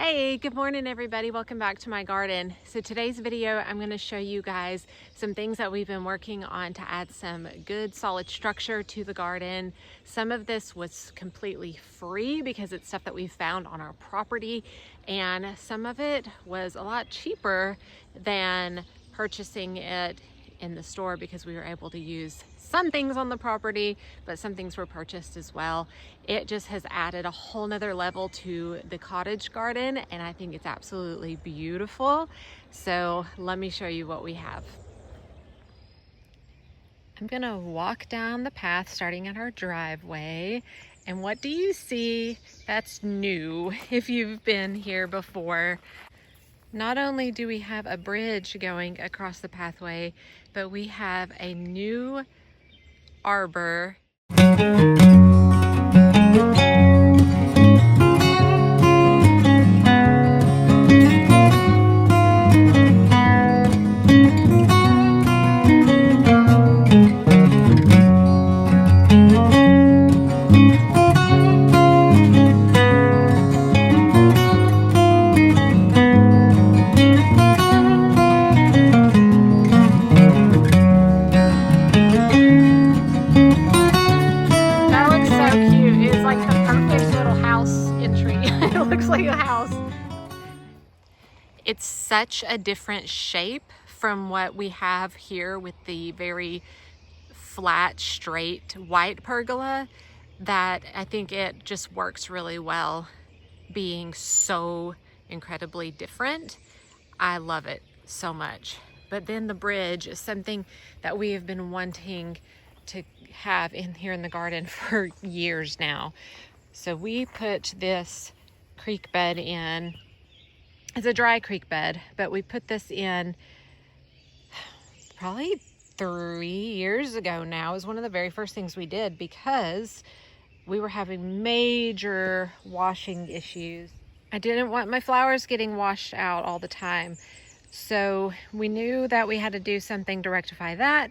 Hey, good morning everybody. Welcome back to my garden. So today's video, I'm going to show you guys some things that we've been working on to add some good solid structure to the garden. Some of this was completely free because it's stuff that we found on our property, and some of it was a lot cheaper than purchasing it in the store because we were able to use some things on the property, but some things were purchased as well. It just has added a whole nother level to the cottage garden, and I think it's absolutely beautiful. So let me show you what we have. I'm gonna walk down the path starting at our driveway, and what do you see that's new if you've been here before? Not only do we have a bridge going across the pathway, but we have a new arbor. It's such a different shape from what we have here with the very flat, straight white pergola that I think it just works really well being so incredibly different. I love it so much. But then the bridge is something that we have been wanting to have in here in the garden for years now. So we put this creek bed in. It's a dry creek bed, but we put this in probably 3 years ago now. It was one of the very first things we did because we were having major washing issues. I didn't want my flowers getting washed out all the time. So we knew that we had to do something to rectify that.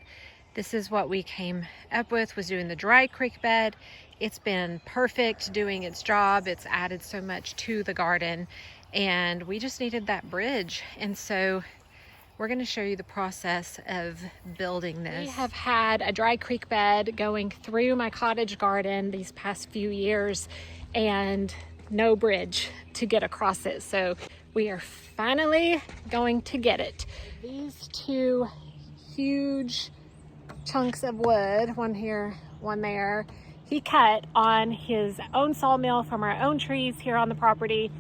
This is what we came up with, was doing the dry creek bed. It's been perfect doing its job. It's added so much to the garden, and we just needed that bridge. And so we're going to show you the process of building this. We have had a dry creek bed going through my cottage garden these past few years and no bridge to get across it. So we are finally going to get it. These two huge chunks of wood, one here, one there, he cut on his own sawmill from our own trees here on the property.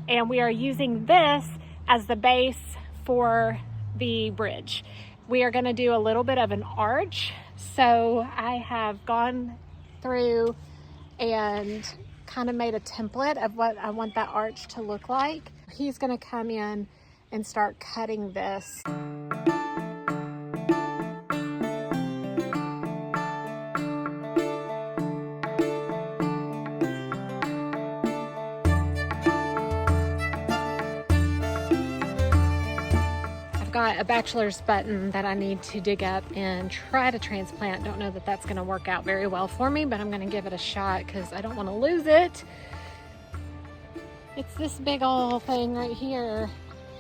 And we are using this as the base for the bridge. We are going to do a little bit of an arch. So I have gone through and kind of made a template of what I want that arch to look like. He's going to come in and start cutting this. Got a bachelor's button that I need to dig up and try to transplant. Don't know that that's going to work out very well for me, but I'm going to give it a shot because I don't want to lose it. It's this big old thing right here.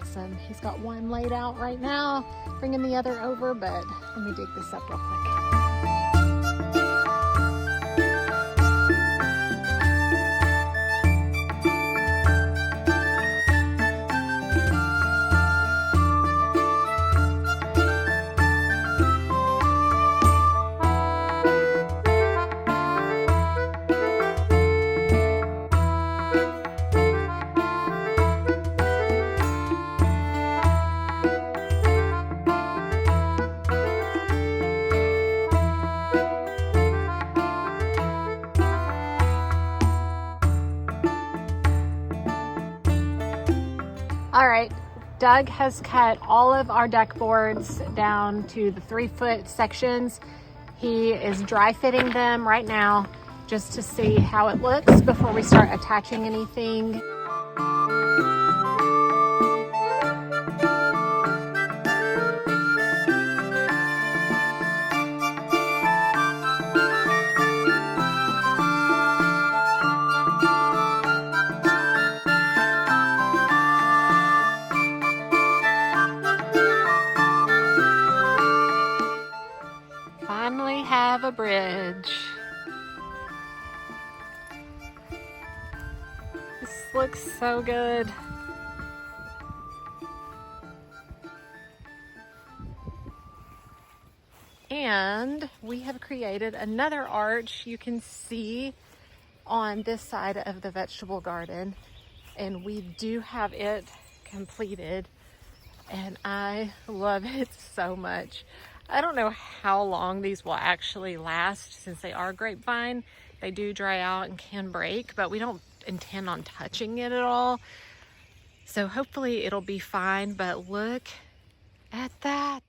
So he's got one laid out right now, bringing the other over, but let me dig this up real quick. All right, Doug has cut all of our deck boards down to the 3-foot sections. He is dry fitting them right now just to see how it looks before we start attaching anything. bridge. This looks so good. And we have created another arch you can see on this side of the vegetable garden, and we do have it completed, and I love it so much. I don't know how long these will actually last since they are grapevine. They do dry out and can break, but we don't intend on touching it at all. So hopefully it'll be fine, but look at that.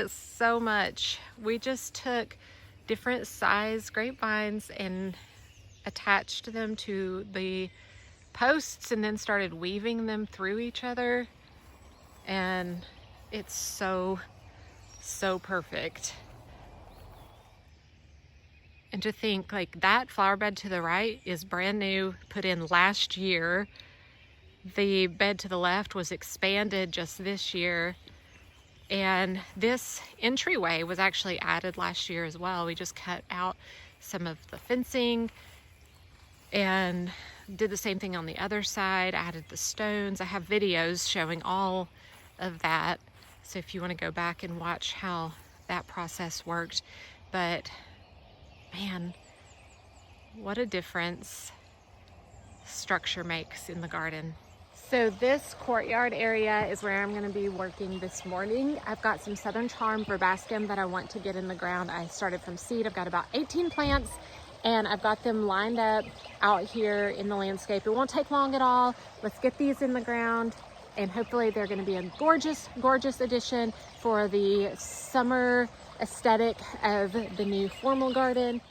So much. We just took different size grapevines and attached them to the posts and then started weaving them through each other, and it's so perfect. And to think, like, that flower bed to the right is brand new, put in last year. The bed to the left was expanded just this year. And this entryway was actually added last year as well. We just cut out some of the fencing and did the same thing on the other side, added the stones. I have videos showing all of that, so if you want to go back and watch how that process worked. But man, what a difference structure makes in the garden. So this courtyard area is where I'm going to be working this morning. I've got some Southern Charm verbascum that I want to get in the ground. I started from seed. I've got about 18 plants, and I've got them lined up out here in the landscape. It won't take long at all. Let's get these in the ground, and hopefully they're going to be a gorgeous addition for the summer aesthetic of the new formal garden.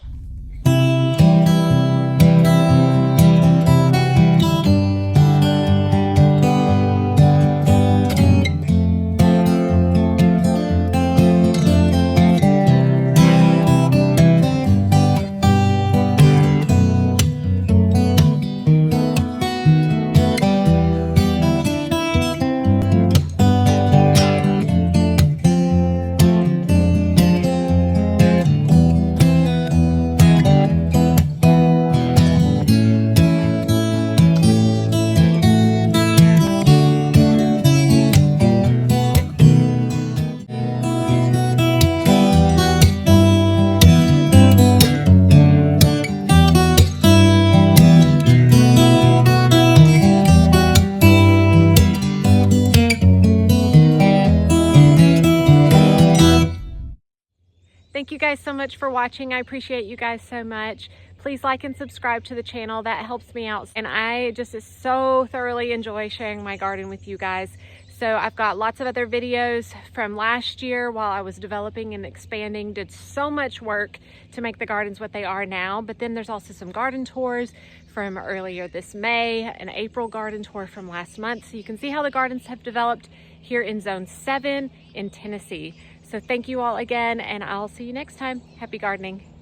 Thank you guys so much for watching. I appreciate you guys so much. Please like and subscribe to the channel. That helps me out. And I just so thoroughly enjoy sharing my garden with you guys. So I've got lots of other videos from last year while I was developing and expanding. Did so much work to make the gardens what they are now. But then there's also some garden tours from earlier this May, an April garden tour from last month. So you can see how the gardens have developed here in Zone 7 in Tennessee. So thank you all again, and I'll see you next time. Happy gardening.